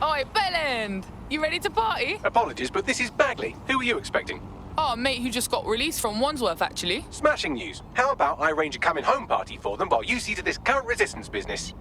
Oi, Bellend! You ready to party? Apologies, but this is Bagley. Who are you expecting? Oh, a mate who just got released from Wandsworth, actually. Smashing news. How about I arrange a coming home party for them while you see to this current resistance business?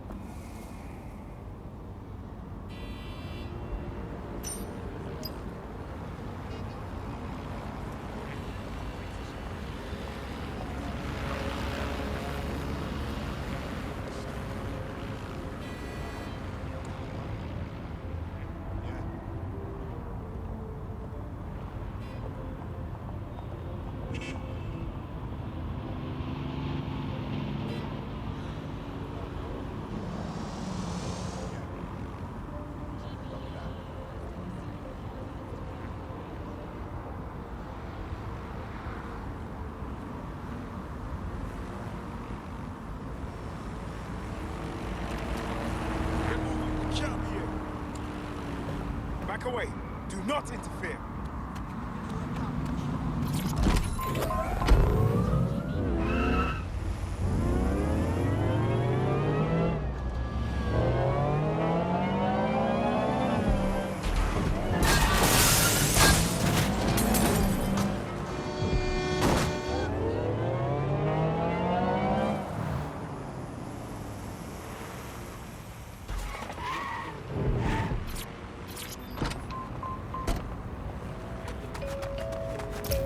Back away. Do not interfere.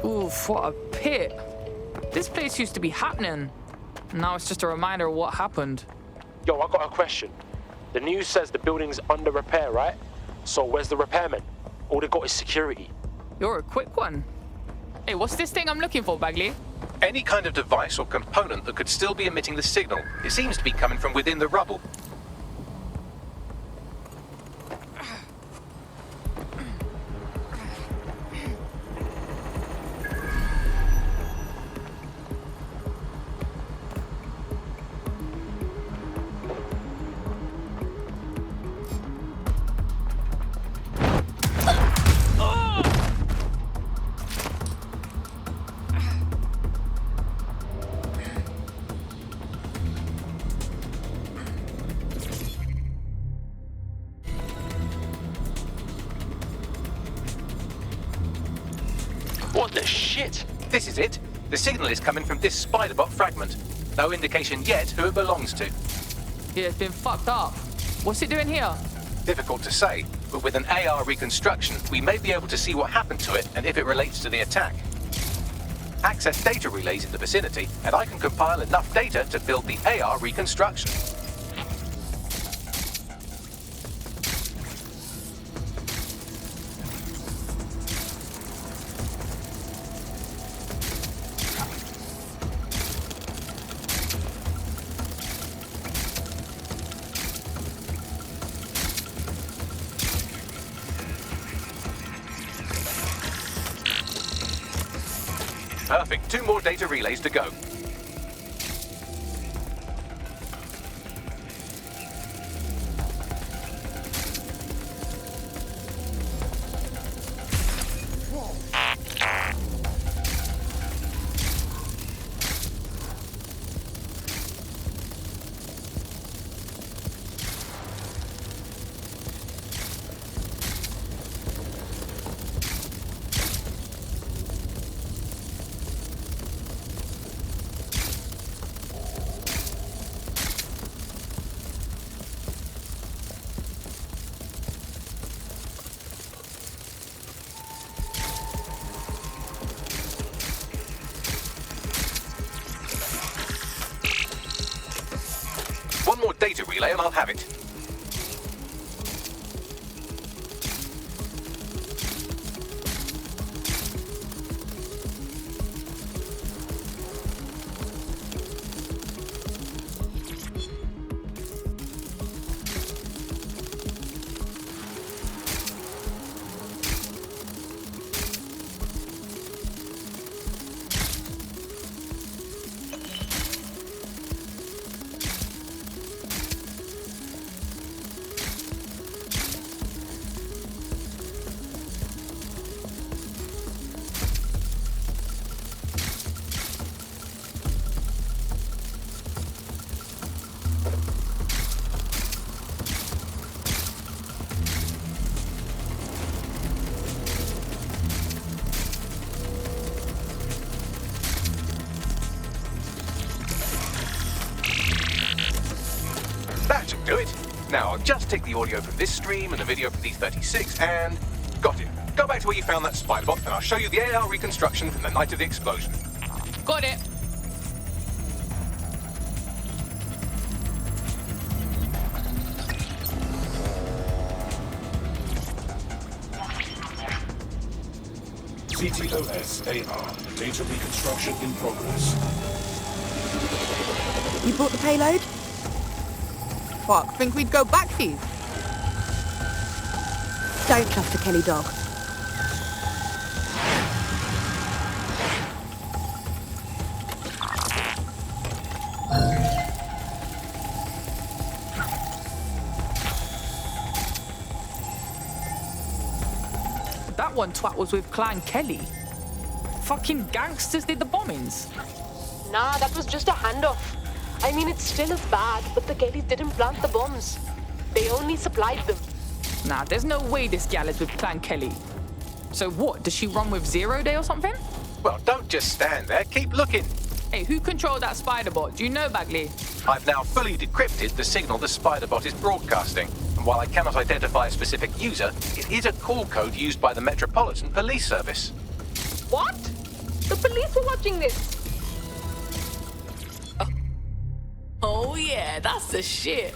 Oof, what a pit. This place used to be happening. Now it's just a reminder of what happened. Yo, I got a question. The news says the building's under repair, right? So where's the repairman? All they got is security. You're a quick one. Hey, what's this thing I'm looking for, Bagley? Any kind of device or component that could still be emitting the signal. It seems to be coming from within the rubble. What the shit? This is it. The signal is coming from this spider-bot fragment. No indication yet who it belongs to. Yeah, it's been fucked up. What's it doing here? Difficult to say, but with an AR reconstruction, we may be able to see what happened to it and if it relates to the attack. Access data relays in the vicinity, and I can compile enough data to build the AR reconstruction. Perfect. 2 more data relays to go. One more data relay and I'll have it. Now, I'll just take the audio from this stream and the video from D36 and... got it. Go back to where you found that spider bot and I'll show you the AR reconstruction from the night of the explosion. Got it. CTOS AR. Data reconstruction in progress. You brought the payload? Fuck, think we'd go back for you? Don't trust a Kelly dog. That one twat was with Clan Kelly. Fucking gangsters did the bombings. Nah, that was just a handoff. I mean, it's still as bad, but the Kellys didn't plant the bombs. They only supplied them. Nah, there's no way this gal is with Clan Kelly. So what, does she run with Zero Day or something? Well, don't just stand there. Keep looking. Hey, who controlled that spider bot? Do you know, Bagley? I've now fully decrypted the signal the spider bot is broadcasting. And while I cannot identify a specific user, it is a call code used by the Metropolitan Police Service. What? The police were watching this. Oh yeah, that's the shit.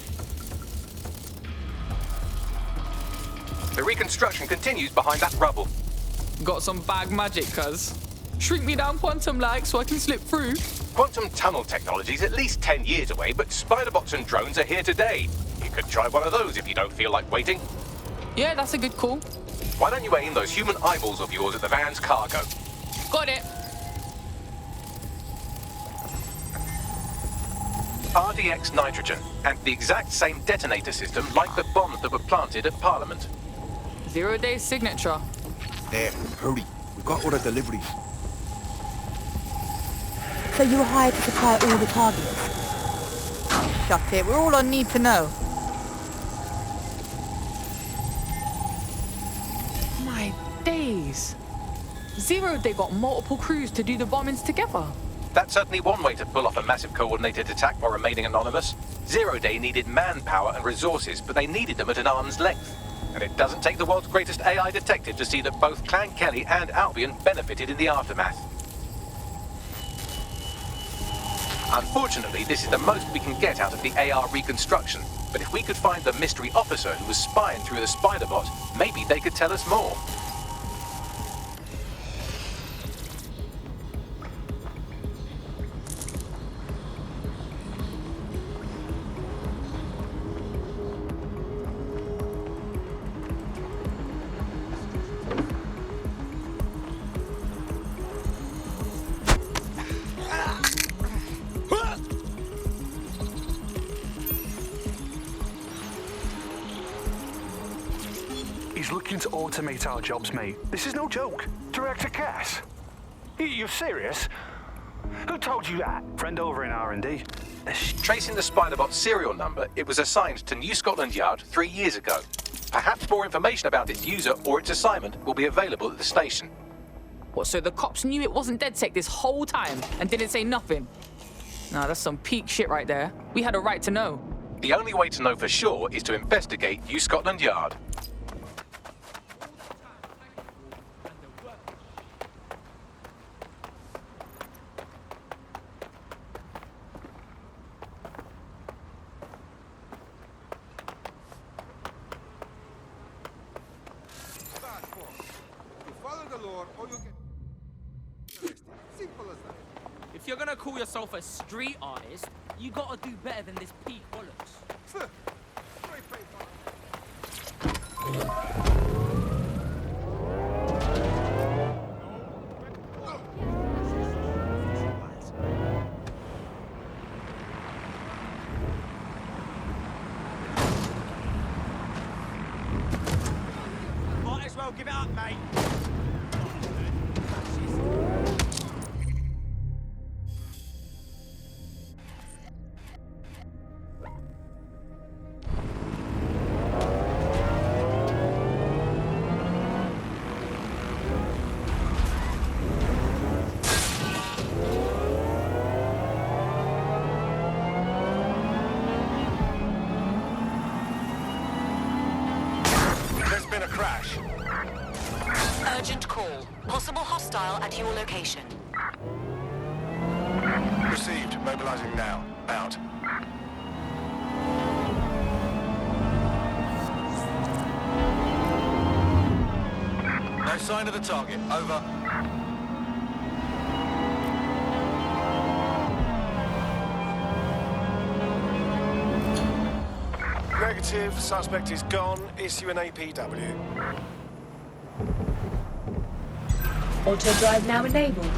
The reconstruction continues behind that rubble. Got some bag magic, cuz. Shrink me down quantum-like so I can slip through. Quantum tunnel technology is at least 10 years away, but spider bots and drones are here today. You could try one of those if you don't feel like waiting. Yeah, that's a good call. Why don't you aim those human eyeballs of yours at the van's cargo? Got it. RDX nitrogen, and the exact same detonator system like the bombs that were planted at Parliament. Zero Day signature. There, hurry. We've got all the deliveries. So you were hired to supply all the targets? Shut it, we're all on need to know. My days. Zero Day got multiple crews to do the bombings together. That's certainly one way to pull off a massive coordinated attack while remaining anonymous. Zero Day needed manpower and resources, but they needed them at an arm's length. And it doesn't take the world's greatest AI detective to see that both Clan Kelly and Albion benefited in the aftermath. Unfortunately, this is the most we can get out of the AR reconstruction. But if we could find the mystery officer who was spying through the spider bot, maybe they could tell us more. He's looking to automate our jobs, mate. This is no joke. Director Cass? You're serious? Who told you that? Friend over in R&D. Tracing the Spider-Bot's serial number, it was assigned to New Scotland Yard 3 years ago. Perhaps more information about its user or its assignment will be available at the station. What, so the cops knew it wasn't DedSec this whole time and didn't say nothing? Nah, that's some peak shit right there. We had a right to know. The only way to know for sure is to investigate New Scotland Yard. If you're gonna call yourself a street artist, you gotta do better than this peak bollocks. Might as well give it up, mate. crash. Urgent call. Possible hostile at your location. Received. Mobilizing now. Out. No sign of the target. Over. Negative. Suspect is gone. Issue an APW. Auto drive now enabled.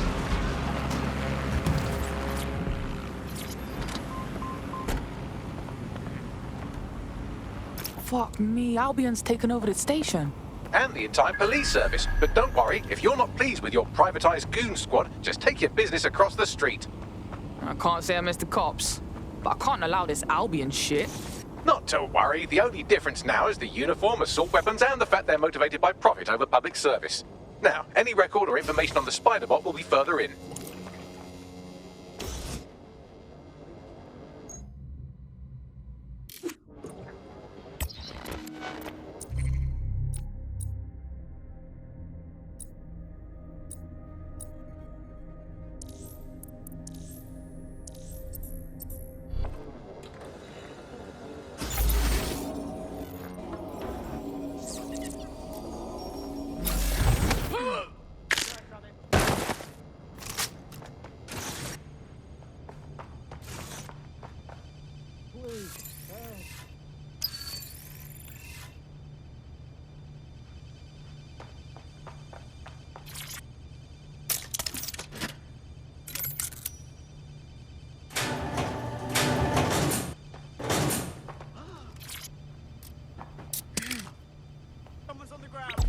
Fuck me, Albion's taken over the station. And the entire police service. But don't worry, if you're not pleased with your privatized goon squad, just take your business across the street. I can't say I miss the cops, but I can't allow this Albion shit. Not to worry, the only difference now is the uniform, assault weapons, and the fact they're motivated by profit over public service. Now, any record or information on the Spider-Bot will be further in.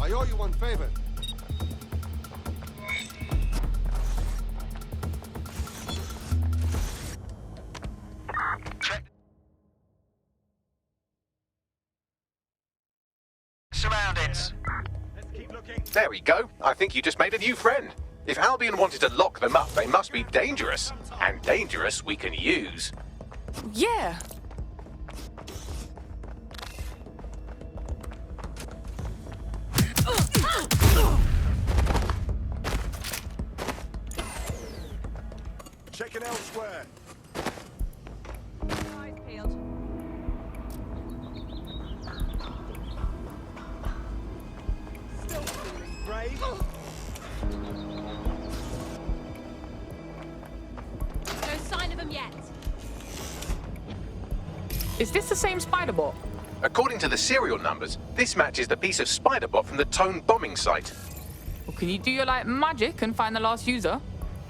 I owe you one favor. Check. Surroundings. Let's keep looking. There we go. I think you just made a new friend. If Albion wanted to lock them up, they must be dangerous. And dangerous we can use. Yeah. Checking elsewhere. Eyes peeled. Still feeling brave. No sign of him yet. Is this the same Spider-Bot? According to the serial numbers, this matches the piece of Spider-Bot from the Tone bombing site. Well, can you do your like magic and find the last user?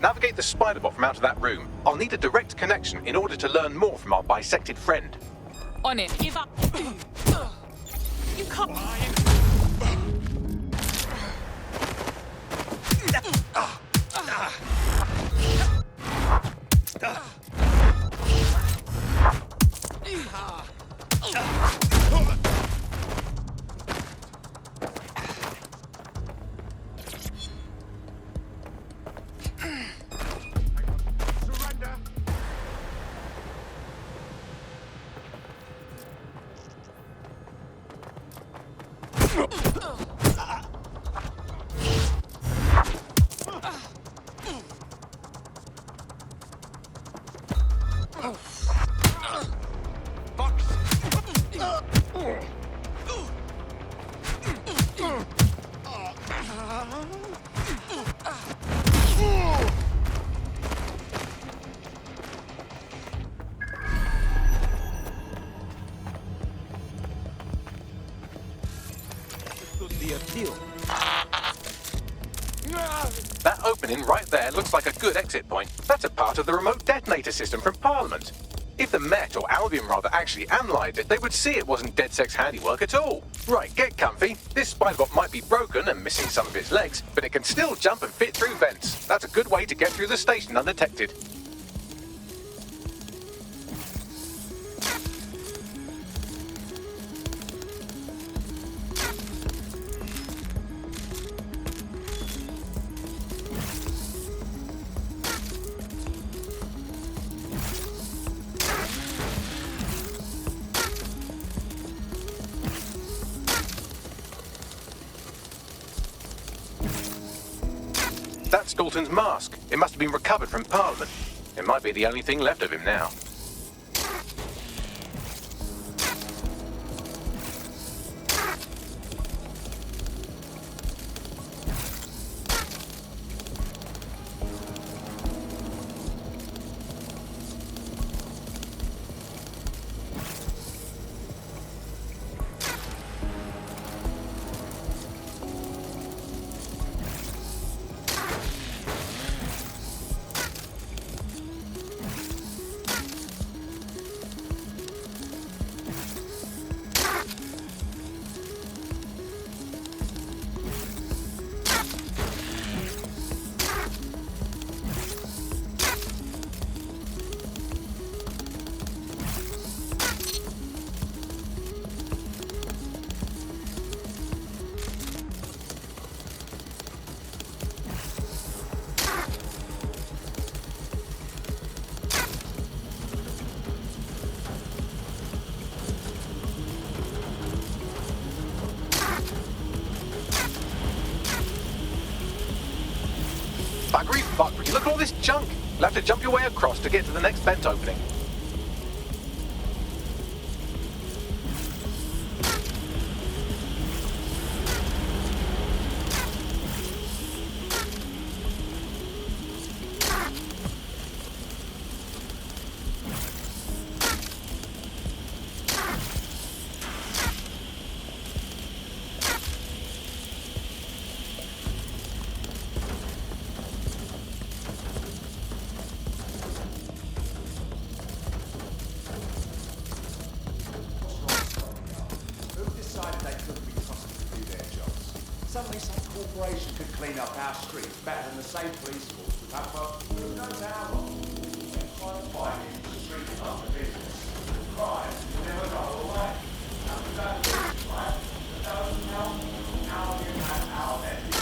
Navigate the Spider-Bot from out of that room. I'll need a direct connection in order to learn more from our bisected friend. On it. Give up. You can't. Surrender. That opening right there looks like a good exit point. That's a part of the remote detonator system from Parliament. If the Met, or Albion rather, actually analysed it, they would see it wasn't DedSec's handiwork at all. Right, get comfy. This Spider-Bot might be broken and missing some of its legs, but it can still jump and fit through vents. That's a good way to get through the station undetected. That's Dalton's mask. It must have been recovered from Parliament. It might be the only thing left of him now. Buggery fuckery, look at all this junk. You'll have to jump your way across to get to the next vent opening. Suddenly some corporation could clean up our streets better than the same police force would have for who knows how long. I'm fighting the streets up the business. Crime will never go away. And we don't lose, right? But those help, our impact, our ethics.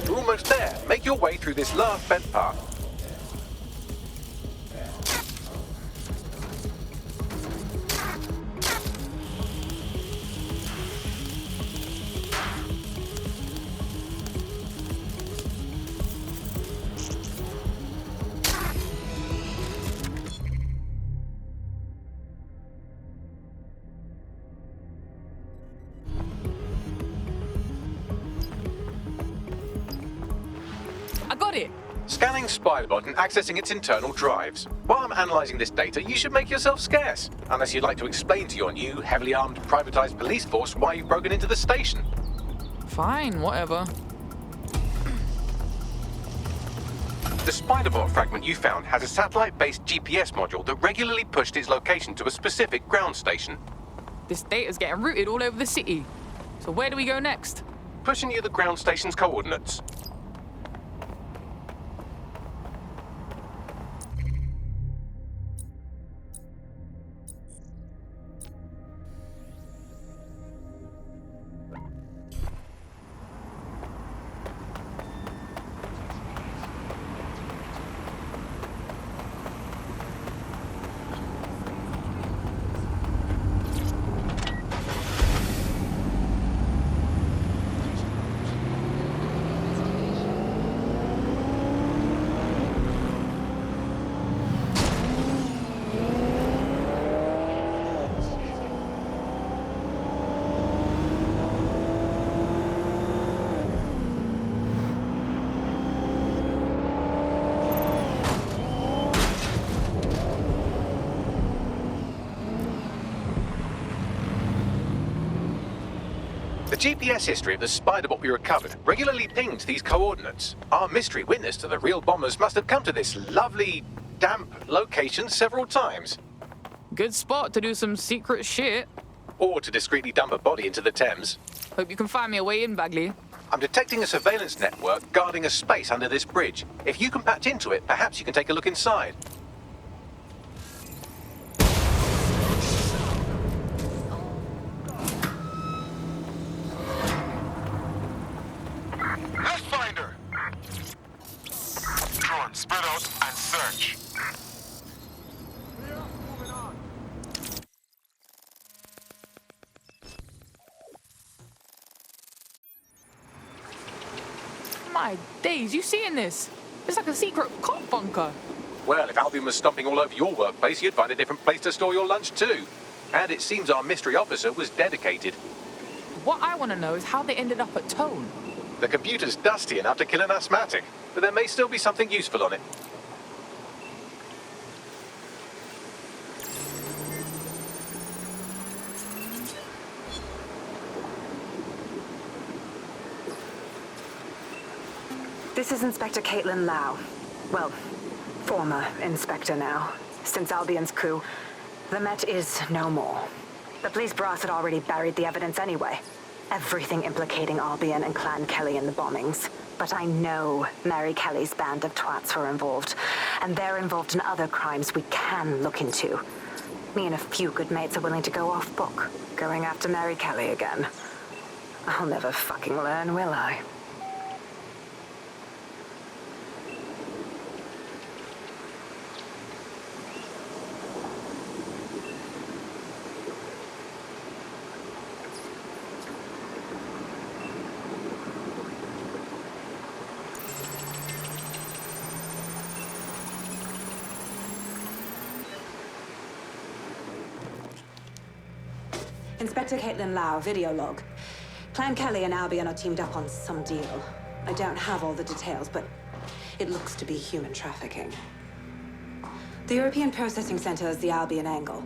You're almost there. Make your way through this last vent path. I got it. Scanning Spiderbot and accessing its internal drives. While I'm analysing this data, you should make yourself scarce. Unless you'd like to explain to your new, heavily armed, privatised police force why you've broken into the station. Fine, whatever. The Spiderbot fragment you found has a satellite-based GPS module that regularly pushed its location to a specific ground station. This data's getting routed all over the city. So where do we go next? Pushing you the ground station's coordinates. The GPS history of the Spiderbot we recovered regularly pinged these coordinates. Our mystery witness to the real bombers must have come to this lovely, damp location several times. Good spot to do some secret shit. Or to discreetly dump a body into the Thames. Hope you can find me a way in, Bagley. I'm detecting a surveillance network guarding a space under this bridge. If you can patch into it, perhaps you can take a look inside. My days, you seeing this? It's like a secret cop bunker. Well, if Albion was stomping all over your workplace, you'd find a different place to store your lunch too. And it seems our mystery officer was dedicated. What I want to know is how they ended up at Tone. The computer's dusty enough to kill an asthmatic, but there may still be something useful on it. This is Inspector Caitlin Lau. Well, former Inspector now. Since Albion's coup, the Met is no more. The police brass had already buried the evidence anyway. Everything implicating Albion and Clan Kelly in the bombings. But I know Mary Kelly's band of twats were involved, and they're involved in other crimes we can look into. Me and a few good mates are willing to go off book, going after Mary Kelly again. I'll never fucking learn, will I? Inspector Caitlin Lau, video log. Clan Kelly and Albion are teamed up on some deal. I don't have all the details, but it looks to be human trafficking. The European Processing Center is the Albion angle.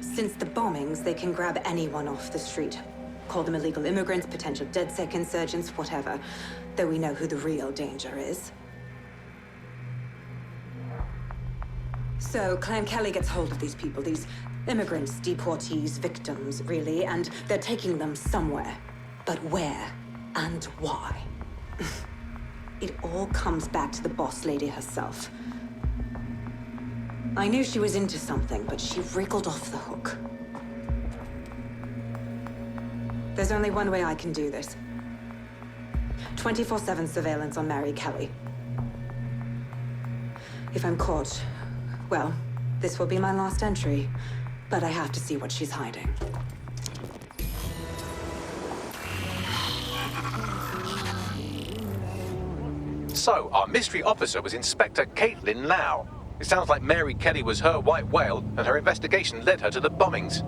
Since the bombings, they can grab anyone off the street. Call them illegal immigrants, potential DedSec insurgents, whatever. Though we know who the real danger is. So Clan Kelly gets hold of these people, these immigrants, deportees, victims, really, and they're taking them somewhere. But where and why? It all comes back to the boss lady herself. I knew she was into something, but she wriggled off the hook. There's only one way I can do this. 24/7 surveillance on Mary Kelly. If I'm caught, well, this will be my last entry. But I have to see what she's hiding. So, our mystery officer was Inspector Caitlin Lau. It sounds like Mary Kelly was her white whale, and her investigation led her to the bombings.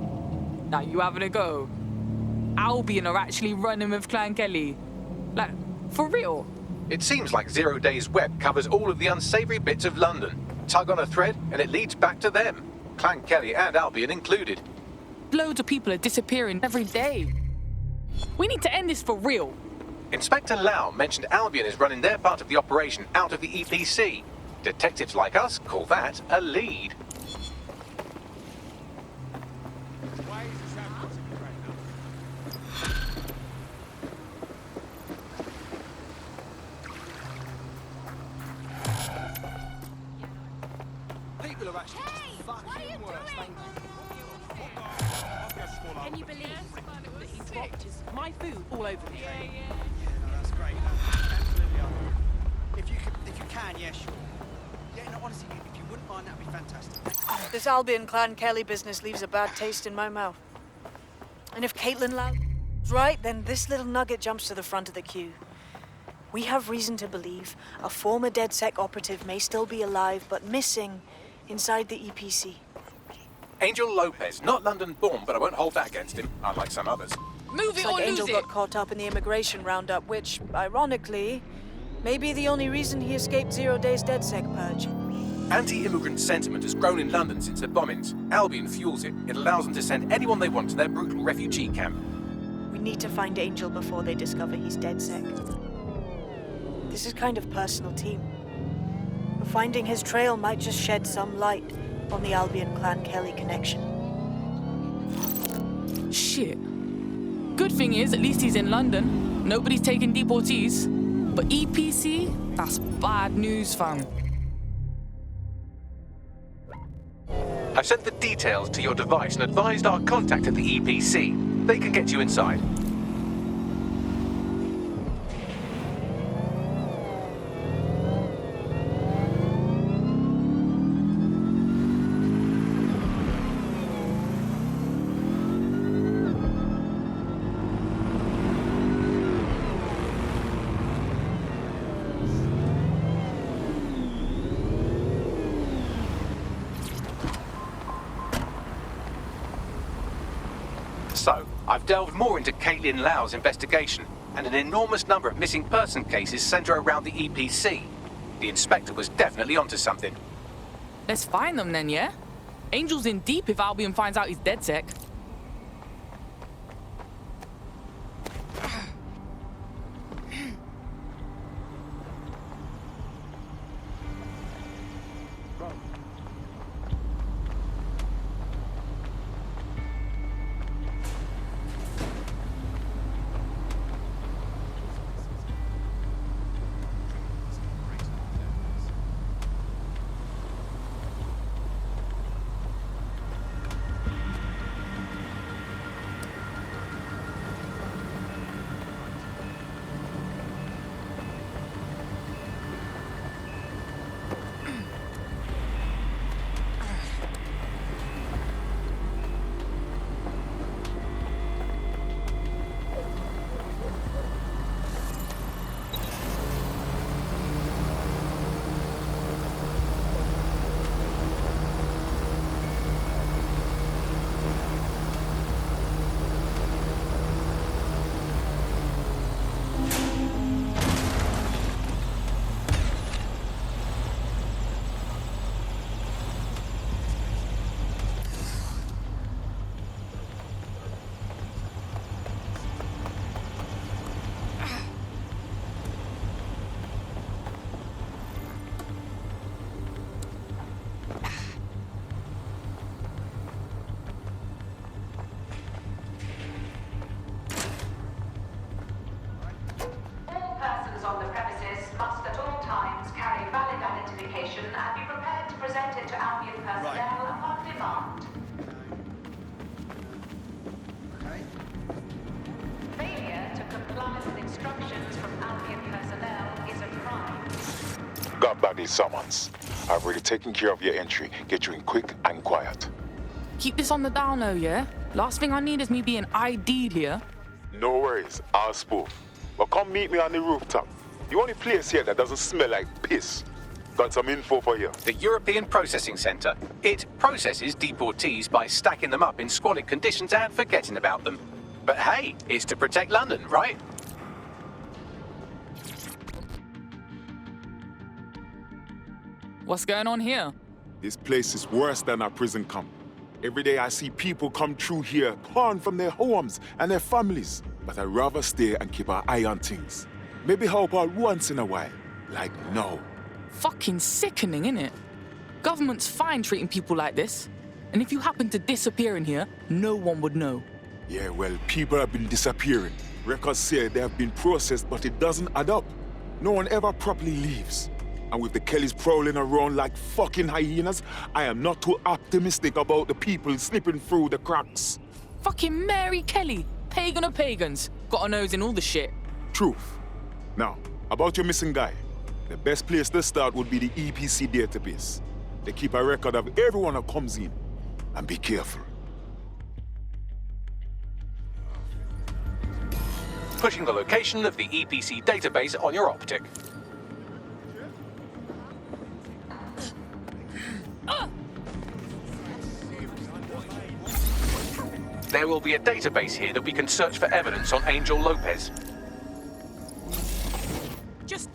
Now you having a go? Albion are actually running with Clan Kelly. Like, for real? It seems like Zero Days Web covers all of the unsavory bits of London. Tug on a thread, and it leads back to them. Clan Kelly and Albion included. Loads of people are disappearing every day. We need to end this for real. Inspector Lau mentioned Albion is running their part of the operation out of the EPC. Detectives like us call that a lead. People are actually just fucking worse. Can you believe that he dropped my food all over me? Yeah, no, that's great. Absolutely. If you can, yeah, sure. Yeah, no, honestly, if you wouldn't mind, that'd be fantastic. This Albion Clan Kelly business leaves a bad taste in my mouth. And if Caitlin Lau's right, then this little nugget jumps to the front of the queue. We have reason to believe a former DedSec operative may still be alive, but missing inside the EPC. Angel Lopez, not London-born, but I won't hold that against him, unlike some others. Move it like or Angel lose got it. caught up in the immigration roundup, which, ironically, may be the only reason he escaped 0 Days DedSec purge. Anti-immigrant sentiment has grown in London since the bombings. Albion fuels it. It allows them to send anyone they want to their brutal refugee camp. We need to find Angel before they discover he's DedSec. This is kind of personal team. Finding his trail might just shed some light on the Albion Clan Kelly connection. Shit. Good thing is, at least he's in London. Nobody's taking deportees. But EPC? That's bad news, fam. I've sent the details to your device and advised our contact at the EPC. They can get you inside. So, I've delved more into Caitlin Lau's investigation, and an enormous number of missing person cases center around the EPC. The inspector was definitely onto something. Let's find them then, yeah? Angel's in deep if Albion finds out he's dead sec. Summons. I've already taken care of your entry. Get you in quick and quiet. Keep this on the down low, yeah? Last thing I need is me being ID'd here. No worries, I'll spoof. But come meet me on the rooftop. The only place here that doesn't smell like piss. Got some info for you. The European Processing Center. It processes deportees by stacking them up in squalid conditions and forgetting about them. But hey, it's to protect London, right? What's going on here? This place is worse than a prison camp. Every day I see people come through here, torn from their homes and their families. But I'd rather stay and keep an eye on things. Maybe help out once in a while. Like now. Fucking sickening, innit? Government's fine treating people like this. And if you happen to disappear in here, no one would know. Yeah, well, people have been disappearing. Records say they have been processed, but it doesn't add up. No one ever properly leaves. And with the Kellys prowling around like fucking hyenas, I am not too optimistic about the people slipping through the cracks. Fucking Mary Kelly, pagan of pagans, got a nose in all the shit. Truth. Now, about your missing guy. The best place to start would be the EPC database. They keep a record of everyone that comes in. And be careful. Pushing the location of the EPC database on your optic. There will be a database here that we can search for evidence on Angel Lopez. Just...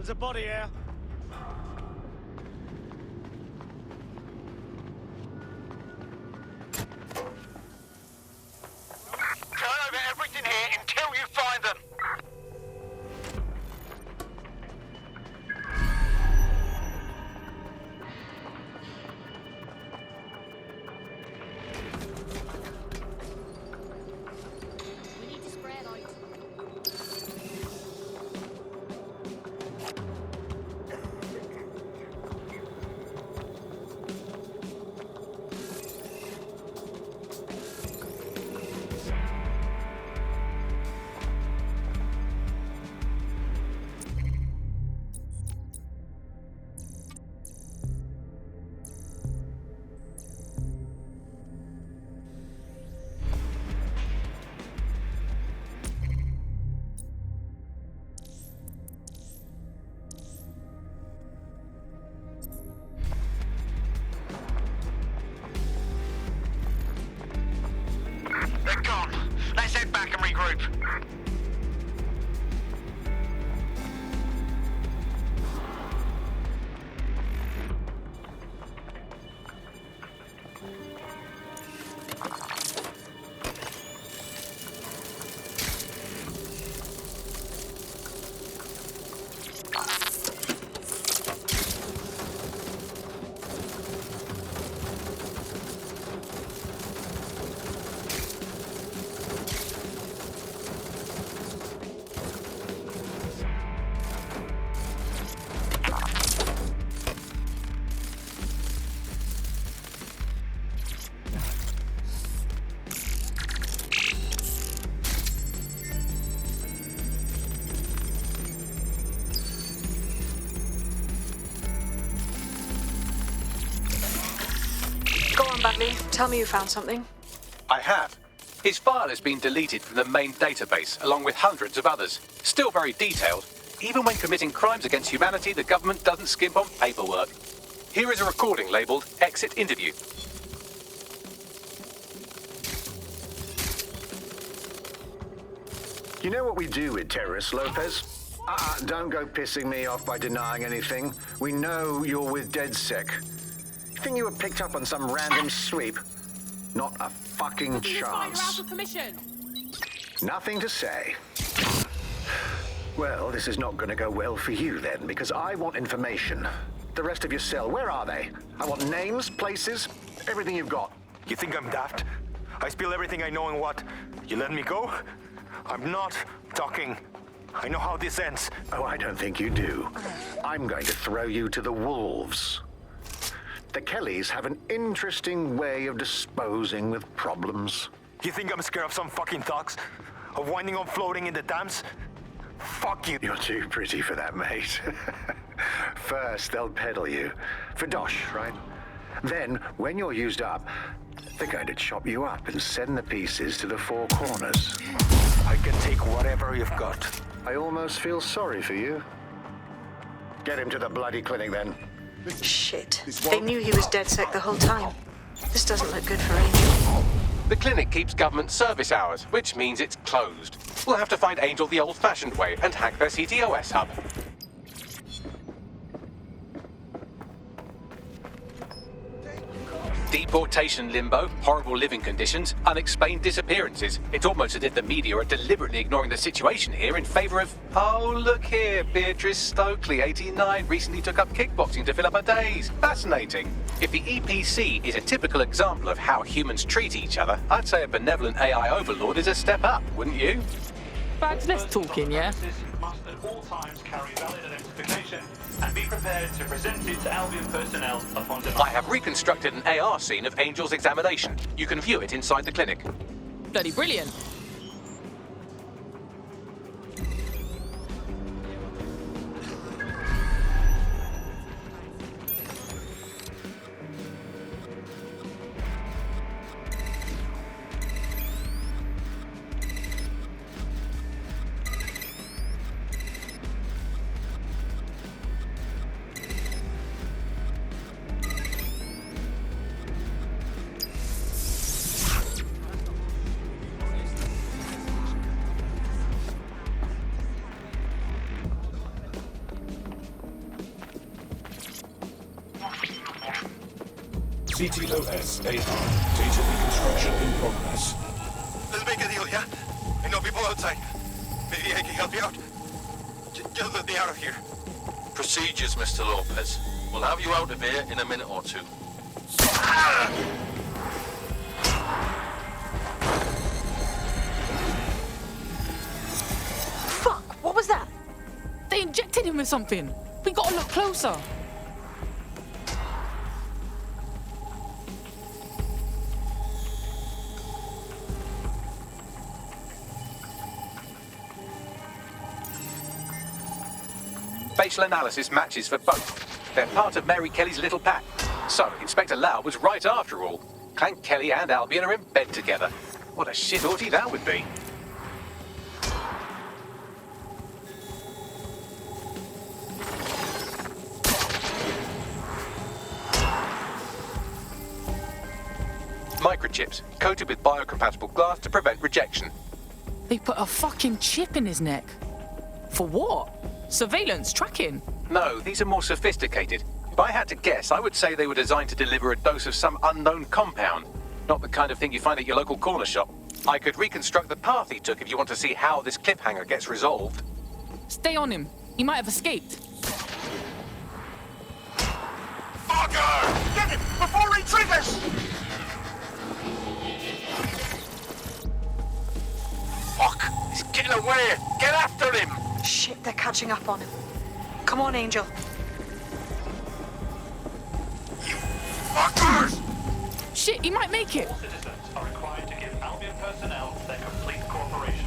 There's a body here. Turn over everything here until you find them. Manny, tell me you found something. I have. His file has been deleted from the main database, along with hundreds of others. Still very detailed. Even when committing crimes against humanity, the government doesn't skimp on paperwork. Here is a recording labelled Exit Interview. You know what we do with terrorists, Lopez? Don't go pissing me off by denying anything. We know you're with DedSec. You think you were picked up on some random sweep? Not a fucking chance. Nothing to say. Well, this is not going to go well for you then, because I want information. The rest of your cell, where are they? I want names, places, everything you've got. You think I'm daft? I spill everything I know and what? You let me go? I'm not talking. I know how this ends. Oh, I don't think you do. I'm going to throw you to the wolves. The Kellys have an interesting way of disposing with problems. You think I'm scared of some fucking thugs? Of winding up floating in the dams? Fuck you. You're too pretty for that, mate. First, they'll peddle you. For dosh, right? Then, when you're used up, they're going to chop you up and send the pieces to the four corners. I can take whatever you've got. I almost feel sorry for you. Get him to the bloody clinic, then. Shit. They knew he was DedSec the whole time. This doesn't look good for Angel. The clinic keeps government service hours, which means it's closed. We'll have to find Angel the old-fashioned way and hack their CTOS hub. Deportation limbo, horrible living conditions, unexplained disappearances. It's almost as if the media are deliberately ignoring the situation here in favor of... Oh, look here, Beatrice Stokely, 89, recently took up kickboxing to fill up her days. Fascinating. If the EPC is a typical example of how humans treat each other, I'd say a benevolent AI overlord is a step up, wouldn't you? Bags, let's talk in, yeah? Must at all times carry valid identification and be prepared to present it to Albion personnel upon demand. I have reconstructed an AR scene of Angel's examination. You can view it inside the clinic. Bloody brilliant. CTOS AR. Data reconstruction in progress. Let's make a deal, yeah? I know people outside. Maybe I can help you out. Just let me out of here. Procedures, Mr. Lopez. We'll have you out of here in a minute or two. Fuck! What was that? They injected him with something. We gotta look closer. Facial analysis matches for both. They're part of Mary Kelly's little pack. So, Inspector Lau was right after all. Clank Kelly and Albion are in bed together. What a shit orgy that would be. Microchips, coated with biocompatible glass to prevent rejection. They put a fucking chip in his neck. For what? Surveillance, tracking? No, these are more sophisticated. If I had to guess, I would say they were designed to deliver a dose of some unknown compound. Not the kind of thing you find at your local corner shop. I could reconstruct the path he took if you want to see how this cliffhanger gets resolved. Stay on him. He might have escaped. Fucker! Get him before he triggers! Fuck! He's getting away! Get after him! Shit, they're catching up on him. Come on, Angel. Fuckers! Shit, he might make it. All citizens are required to give Albion personnel their complete cooperation.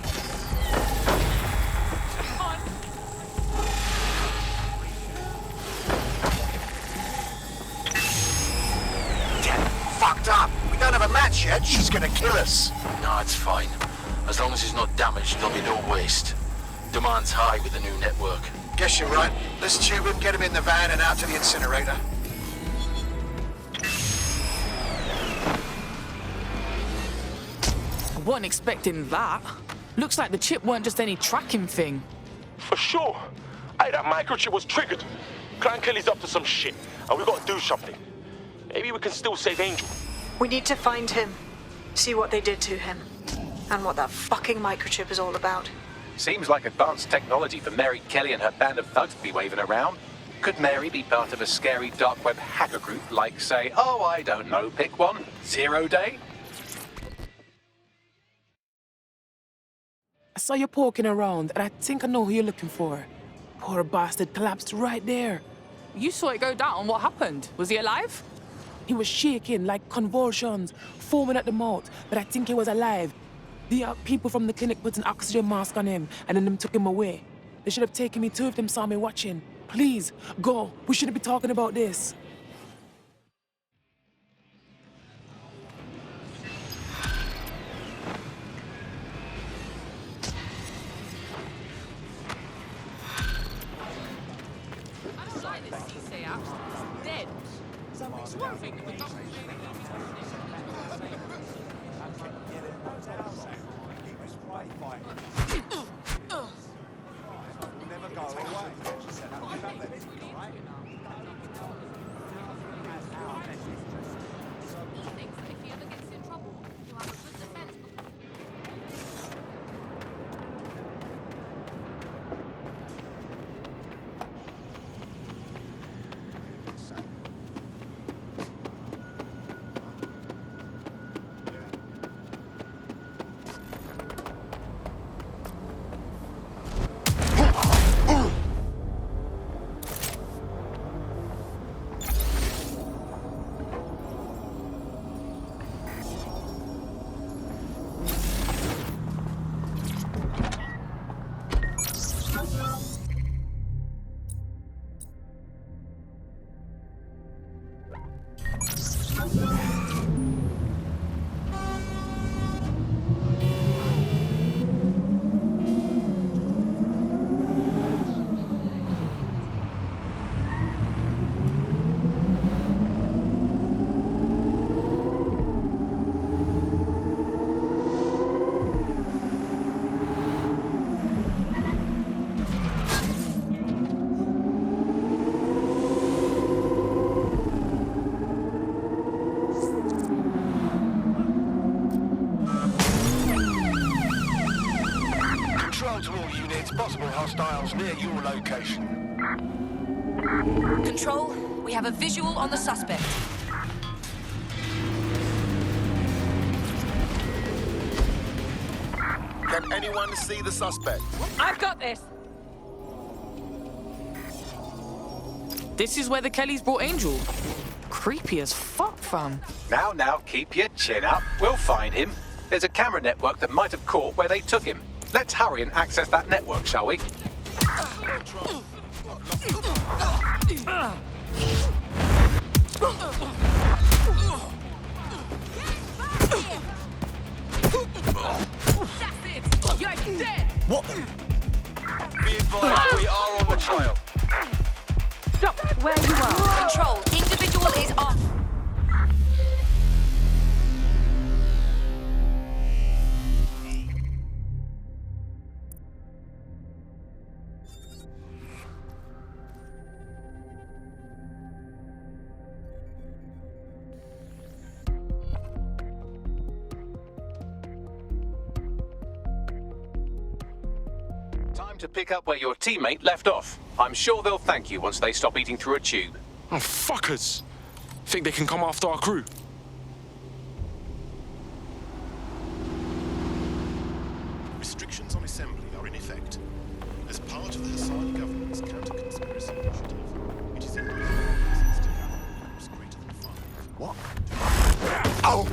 Get fucked up! Jed. She's gonna kill us. No, it's fine. As long as it's not damaged, there'll be no waste. Demand's high with the new network. Guess you're right. Let's tube him, get him in the van and out to the incinerator. I wasn't expecting that. Looks like the chip weren't just any tracking thing. For sure. Hey, that microchip was triggered. Clan Kelly's up to some shit, and we gotta do something. Maybe we can still save Angel. We need to find him, see what they did to him, and what that fucking microchip is all about. Seems like advanced technology for Mary Kelly and her band of thugs to be waving around. Could Mary be part of a scary dark web hacker group like, say, oh, I don't know, pick one, Zero Day? I saw you poking around, and I think I know who you're looking for. Poor bastard collapsed right there. You saw it go down. What happened? Was he alive? He was shaking like convulsions, foaming at the mouth, but I think he was alive. The people from the clinic put an oxygen mask on him, and then them took him away. They should have taken me too if them saw me watching. Please, go. We shouldn't be talking about this. To all units, possible hostiles near your location. Control, we have a visual on the suspect. Can anyone see the suspect? I've got this. This is where the Kellys brought Angel. Creepy as fuck, fam. Now, keep your chin up. We'll find him. There's a camera network that might have caught where they took him. Let's hurry and access that network, shall we? You're dead. What? Be advised, we are on the trail. Stop where you are. Control, individual is off. Time to pick up where your teammate left off. I'm sure they'll thank you once they stop eating through a tube. Oh, fuckers! Think they can come after our crew? Restrictions on assembly are in effect. As part of the Hassani government's counter-conspiracy initiative, it is in my license to gather numbers greater than 5. What? Oh!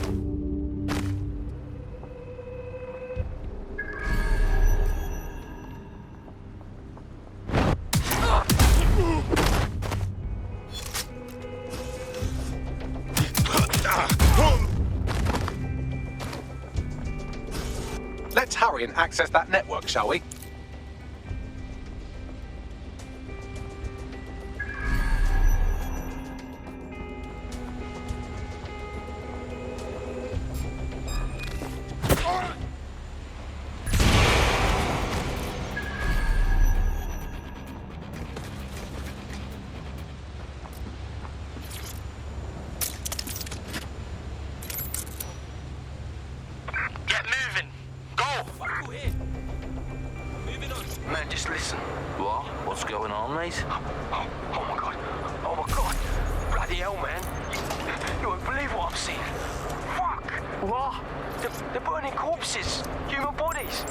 hurry and access that network, shall we? Man, just listen. What? What's going on, mate? Oh my god. Oh my god. Bloody hell, man. You won't believe what I'm seeing. Fuck. What? They're burning corpses. Human bodies.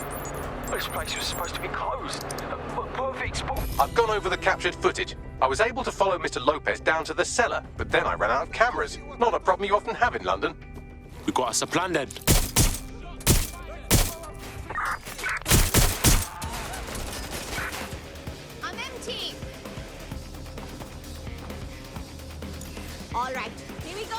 This place was supposed to be closed. A perfect spot. I've gone over the captured footage. I was able to follow Mr. Lopez down to the cellar, but then I ran out of cameras. Not a problem you often have in London. We got us a plan then. All right, here we go.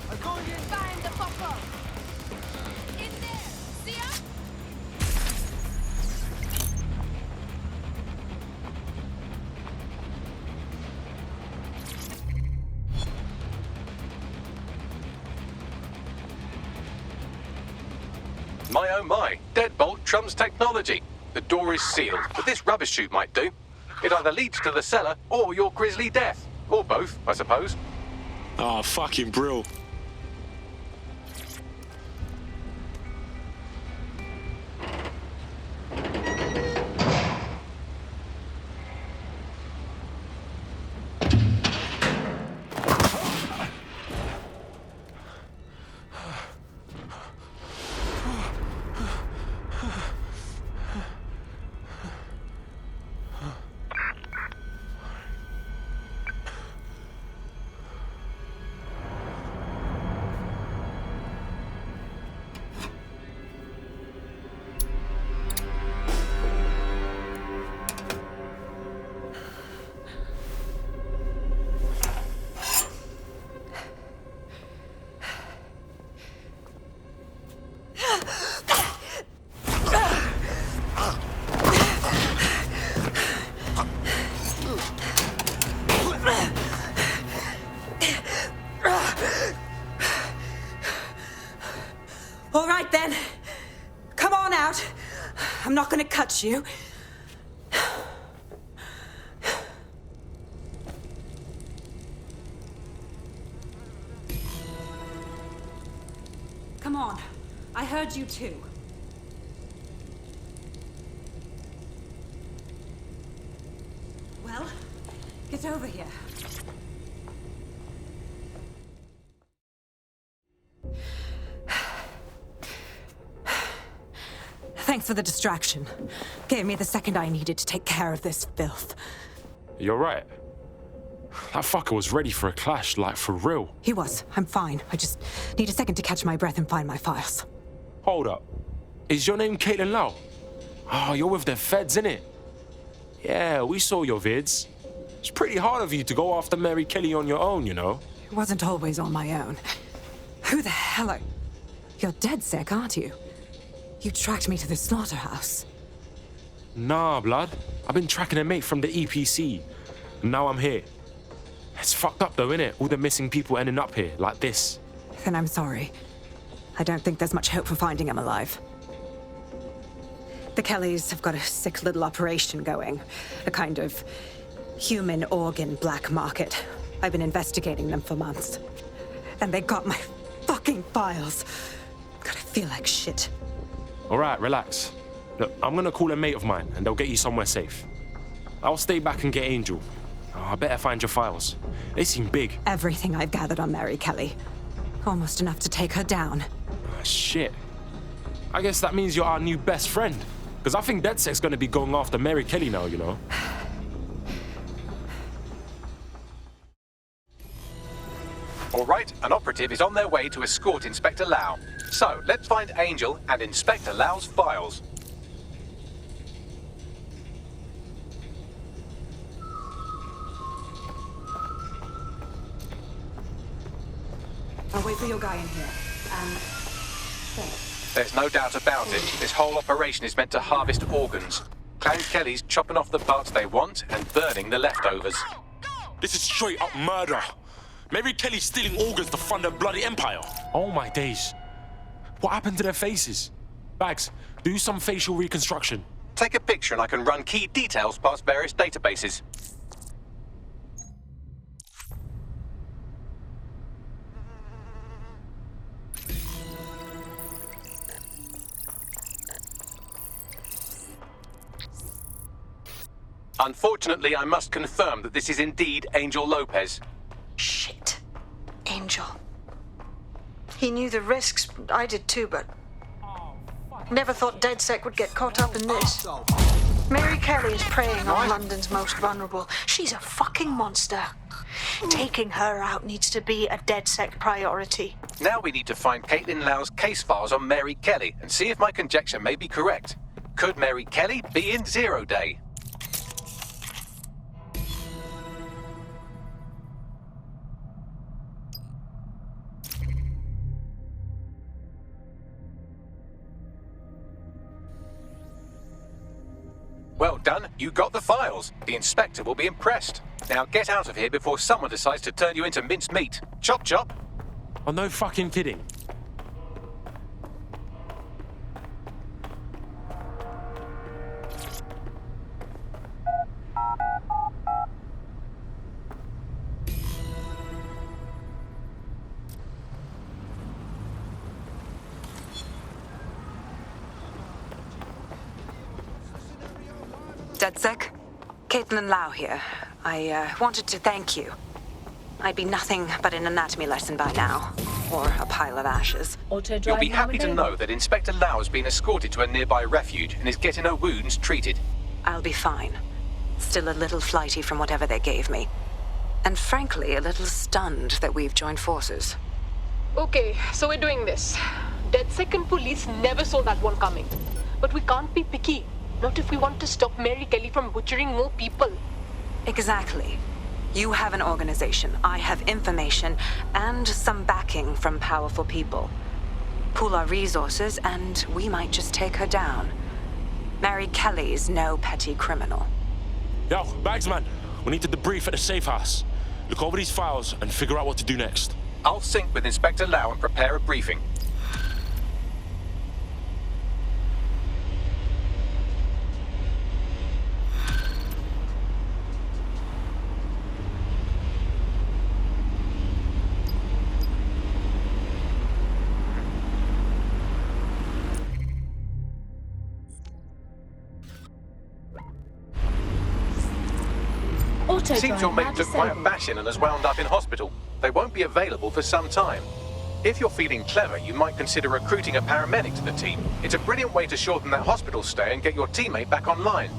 I'm going in. Find the fucker. In there. See ya? My oh my, deadbolt trumps technology. The door is sealed, but this rubbish chute might do. It either leads to the cellar or your grisly death. Or both, I suppose. Oh, fucking brill. All right then. Come on out. I'm not gonna cut you. Come on. I heard you too. Well, get over here. Thanks for the distraction. Gave me the second I needed to take care of this filth. You're right. That fucker was ready for a clash, like for real. He was. I'm fine. I just need a second to catch my breath and find my files. Hold up. Is your name Caitlin Lau? Oh, you're with the feds, innit? Yeah, we saw your vids. It's pretty hard of you to go after Mary Kelly on your own, you know? It wasn't always on my own. Who the hell are... You're dead sick, aren't you? You tracked me to the slaughterhouse. Nah, blood. I've been tracking a mate from the EPC. And now I'm here. It's fucked up though, innit? All the missing people ending up here, like this. Then I'm sorry. I don't think there's much hope for finding him alive. The Kellys have got a sick little operation going. A kind of human organ black market. I've been investigating them for months. And they got my fucking files. God, I feel like shit. All right, relax. Look, I'm gonna call a mate of mine and they'll get you somewhere safe. I'll stay back and get Angel. Oh, I better find your files. They seem big. Everything I've gathered on Mary Kelly. Almost enough to take her down. Shit. I guess that means you're our new best friend. Because I think DedSec's gonna be going after Mary Kelly now, you know? All right, an operative is on their way to escort Inspector Lau. So, let's find Angel and Inspector Lau's files. I'll wait for your guy in here. Thanks. There's no doubt about it. This whole operation is meant to harvest organs. Clan Kelly's chopping off the parts they want and burning the leftovers. This is straight up murder. Mary Kelly's stealing organs to fund her bloody empire. Oh my days. What happened to their faces? Bags, do some facial reconstruction. Take a picture and I can run key details past various databases. Unfortunately, I must confirm that this is indeed Angel Lopez. Shit. Angel. He knew the risks. I did too, but... Never thought DedSec would get caught up in this. Mary Kelly is preying on London's most vulnerable. She's a fucking monster. Taking her out needs to be a DedSec priority. Now we need to find Caitlin Lau's case files on Mary Kelly and see if my conjecture may be correct. Could Mary Kelly be in Zero Day? Well done, you got the files. The inspector will be impressed. Now get out of here before someone decides to turn you into minced meat. Chop chop. Oh, no fucking kidding. DedSec? Caitlin Lau here. I wanted to thank you. I'd be nothing but an anatomy lesson by now. Or a pile of ashes. You'll be happy to know that Inspector Lau has been escorted to a nearby refuge and is getting her wounds treated. I'll be fine. Still a little flighty from whatever they gave me. And frankly, a little stunned that we've joined forces. Okay, so we're doing this. DedSec and police never saw that one coming. But we can't be picky. Not if we want to stop Mary Kelly from butchering more people. Exactly. You have an organization, I have information, and some backing from powerful people. Pool our resources, and we might just take her down. Mary Kelly's no petty criminal. Yo, Bagsman, we need to debrief at the safe house. Look over these files and figure out what to do next. I'll sync with Inspector Lau and prepare a briefing. Seems your mate took quite a bashing and has wound up in hospital. They won't be available for some time. If you're feeling clever, you might consider recruiting a paramedic to the team. It's a brilliant way to shorten that hospital stay and get your teammate back online.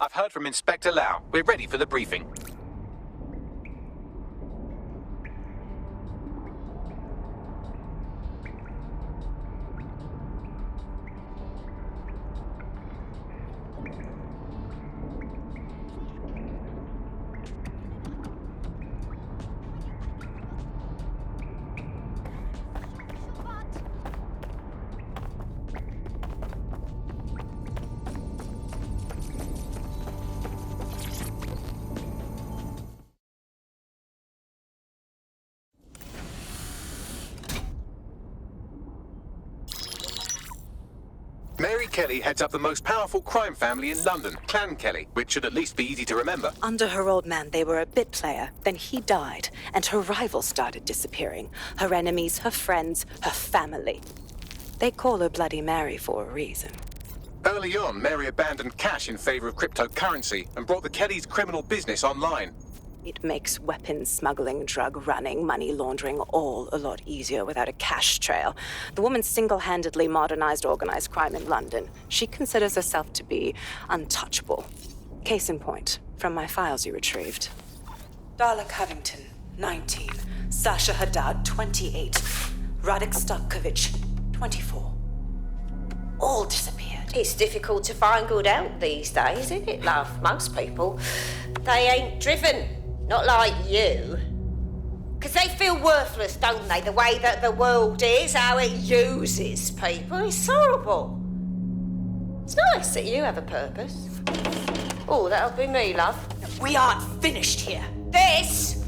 I've heard from Inspector Lau. We're ready for the briefing. Mary Kelly heads up the most powerful crime family in London, Clan Kelly, which should at least be easy to remember. Under her old man, they were a bit player. Then he died, and her rivals started disappearing. Her enemies, her friends, her family. They call her Bloody Mary for a reason. Early on, Mary abandoned cash in favor of cryptocurrency and brought the Kellys' criminal business online. It makes weapons smuggling, drug running, money laundering all a lot easier without a cash trail. The woman single-handedly modernized organized crime in London. She considers herself to be untouchable. Case in point, from my files you retrieved. Darla Covington, 19. Sasha Haddad, 28. Radek Stojkovic, 24. All disappeared. It's difficult to find good help these days, isn't it, love? Most people, they ain't driven. Not like you. Because they feel worthless, don't they? The way that the world is, how it uses people. It's horrible. It's nice that you have a purpose. Oh, that'll be me, love. We aren't finished here. This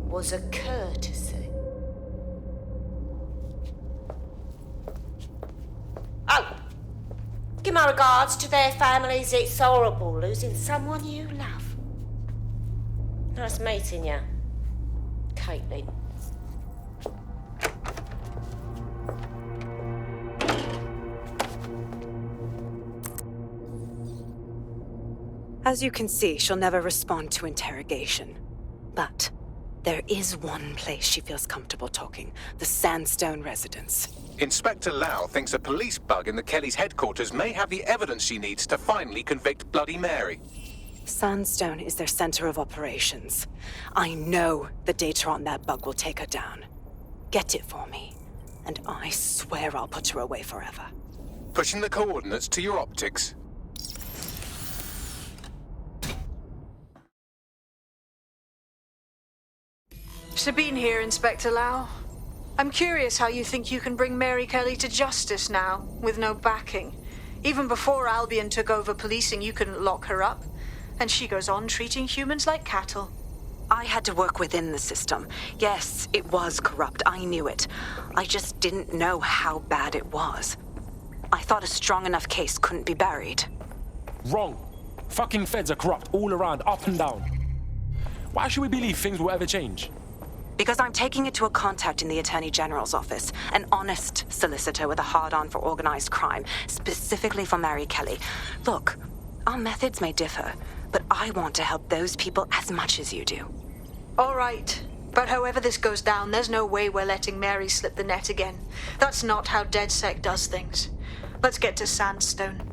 was a courtesy. Oh, give my regards to their families. It's horrible losing someone you love. Nice meeting you, Caitlin. As you can see, she'll never respond to interrogation. But there is one place she feels comfortable talking, the Sandstone residence. Inspector Lau thinks a police bug in the Kellys' headquarters may have the evidence she needs to finally convict Bloody Mary. Sandstone is their center of operations. I know the data on that bug will take her down. Get it for me, and I swear I'll put her away forever. Pushing the coordinates to your optics. Sabine here, Inspector Lau. I'm curious how you think you can bring Mary Kelly to justice now, with no backing. Even before Albion took over policing, you couldn't lock her up. And she goes on treating humans like cattle. I had to work within the system. Yes, it was corrupt. I knew it. I just didn't know how bad it was. I thought a strong enough case couldn't be buried. Wrong. Fucking feds are corrupt all around, up and down. Why should we believe things will ever change? Because I'm taking it to a contact in the Attorney General's office, an honest solicitor with a hard-on for organized crime, specifically for Mary Kelly. Look, our methods may differ, but I want to help those people as much as you do. All right. But however this goes down, there's no way we're letting Mary slip the net again. That's not how DedSec does things. Let's get to Sandstone.